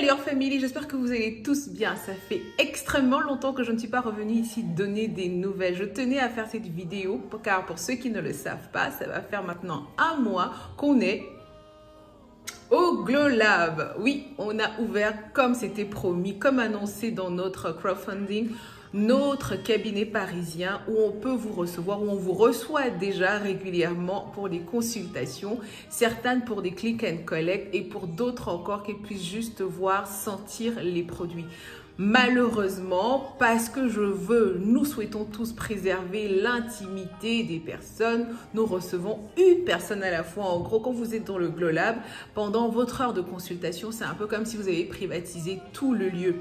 Lior Family, j'espère que vous allez tous bien. Ça fait extrêmement longtemps que je ne suis pas revenue ici donner des nouvelles. Je tenais à faire cette vidéo car pour ceux qui ne le savent pas, ça va faire maintenant un mois qu'on est au Glow Lab. Oui, on a ouvert comme c'était promis, comme annoncé dans notre crowdfunding, notre cabinet parisien où on peut vous recevoir, où on vous reçoit déjà régulièrement pour des consultations, certaines pour des click and collect et pour d'autres encore qui puissent juste voir, sentir les produits. Malheureusement, parce que nous souhaitons tous préserver l'intimité des personnes, nous recevons une personne à la fois. En gros, quand vous êtes dans le Glow Lab, pendant votre heure de consultation, c'est un peu comme si vous avez privatisé tout le lieu.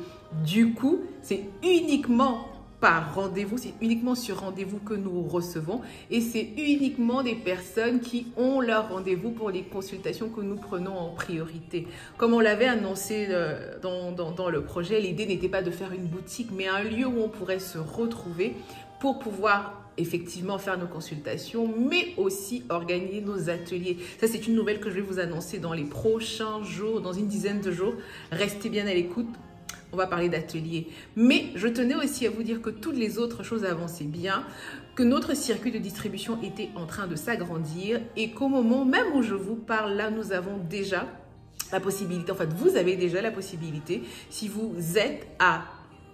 Du coup, c'est uniquement par rendez-vous, c'est uniquement sur rendez-vous que nous recevons et c'est uniquement des personnes qui ont leur rendez-vous pour les consultations que nous prenons en priorité. Comme on l'avait annoncé dans le projet, l'idée n'était pas de faire une boutique, mais un lieu où on pourrait se retrouver pour pouvoir effectivement faire nos consultations, mais aussi organiser nos ateliers. Ça, c'est une nouvelle que je vais vous annoncer dans les prochains jours, dans une dizaine de jours. Restez bien à l'écoute. On va parler d'atelier. Mais je tenais aussi à vous dire que toutes les autres choses avançaient bien, que notre circuit de distribution était en train de s'agrandir et qu'au moment même où je vous parle, là, nous avons déjà la possibilité, en fait, vous avez déjà la possibilité, si vous êtes à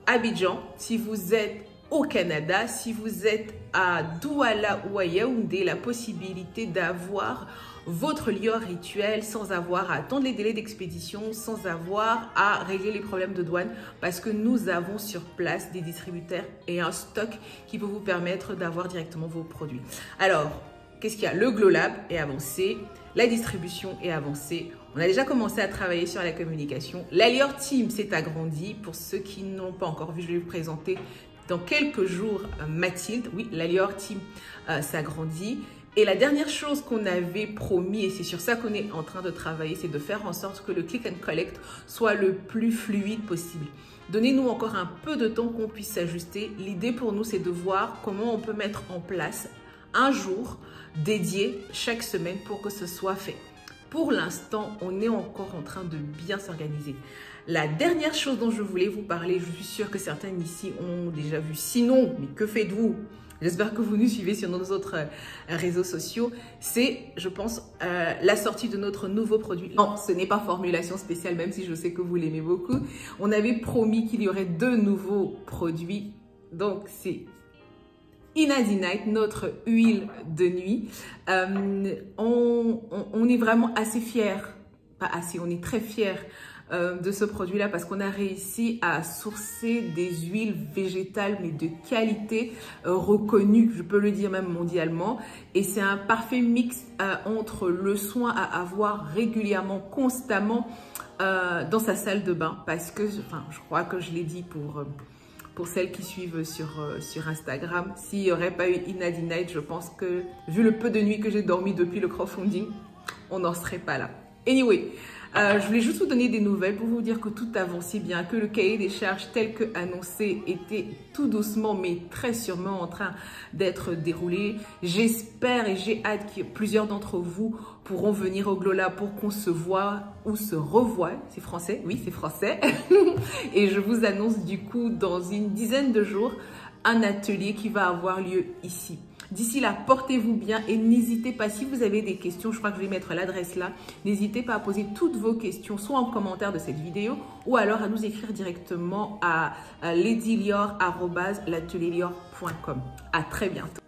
Abidjan, si vous êtes au Canada, si vous êtes à Douala ou à Yaoundé, la possibilité d'avoir votre Lior rituel sans avoir à attendre les délais d'expédition, sans avoir à régler les problèmes de douane parce que nous avons sur place des distributeurs et un stock qui peut vous permettre d'avoir directement vos produits. Alors, qu'est-ce qu'il y a? Le Glow Lab est avancé, la distribution est avancée. On a déjà commencé à travailler sur la communication. La Lior Team s'est agrandie. Pour ceux qui n'ont pas encore vu, je vais vous présenter dans quelques jours Mathilde. Oui, la Lior Team s'agrandit. Et la dernière chose qu'on avait promis, et c'est sur ça qu'on est en train de travailler, c'est de faire en sorte que le click and collect soit le plus fluide possible. Donnez-nous encore un peu de temps qu'on puisse s'ajuster. L'idée pour nous, c'est de voir comment on peut mettre en place un jour dédié chaque semaine pour que ce soit fait. Pour l'instant, on est encore en train de bien s'organiser. La dernière chose dont je voulais vous parler, je suis sûre que certains ici ont déjà vu. Sinon, mais que faites-vous? J'espère que vous nous suivez sur nos autres réseaux sociaux. C'est, je pense, la sortie de notre nouveau produit. Non, ce n'est pas formulation spéciale, même si je sais que vous l'aimez beaucoup. On avait promis qu'il y aurait 2 nouveaux produits. Donc, c'est Inadi Night, notre huile de nuit. On est vraiment assez fiers. Pas assez, on est très fiers de ce produit-là parce qu'on a réussi à sourcer des huiles végétales mais de qualité reconnue, je peux le dire même mondialement. Et c'est un parfait mix entre le soin à avoir régulièrement, constamment dans sa salle de bain parce que, enfin, je crois que je l'ai dit pour celles qui suivent sur Instagram, s'il n'y aurait pas eu Inadi Night, je pense que, vu le peu de nuits que j'ai dormi depuis le crowdfunding, on n'en serait pas là. Anyway, je voulais juste vous donner des nouvelles pour vous dire que tout avançait bien, que le cahier des charges tel que annoncé était tout doucement mais très sûrement en train d'être déroulé. J'espère et j'ai hâte que plusieurs d'entre vous pourront venir au Glow Lab pour qu'on se voit ou se revoie. C'est français? Oui, c'est français. Et je vous annonce du coup dans une dizaine de jours un atelier qui va avoir lieu ici. D'ici là, portez-vous bien et n'hésitez pas, si vous avez des questions, je crois que je vais mettre l'adresse là, n'hésitez pas à poser toutes vos questions, soit en commentaire de cette vidéo, ou alors à nous écrire directement à ladylior@l'atelierlior.com. À très bientôt.